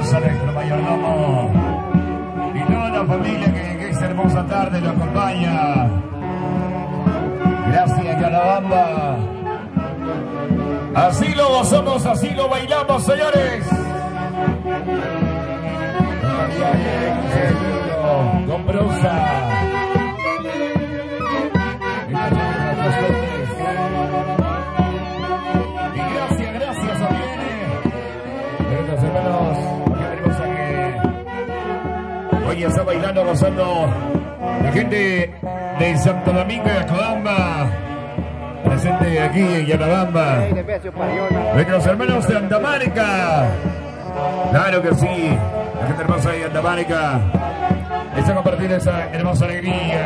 Nuestro mayordomo y toda la familia que esta hermosa tarde lo acompaña. Gracias, Calabamba. Así lo gozamos, así lo bailamos, señores. Con Brusa. Y gracias a estos hermanos. Hoy está bailando, gozando la gente de Santo Domingo de Acobamba, presente aquí en Yanabamba. Nuestros hermanos de Andamárica, claro que sí, la gente hermosa de Andamárica está compartiendo esa hermosa alegría.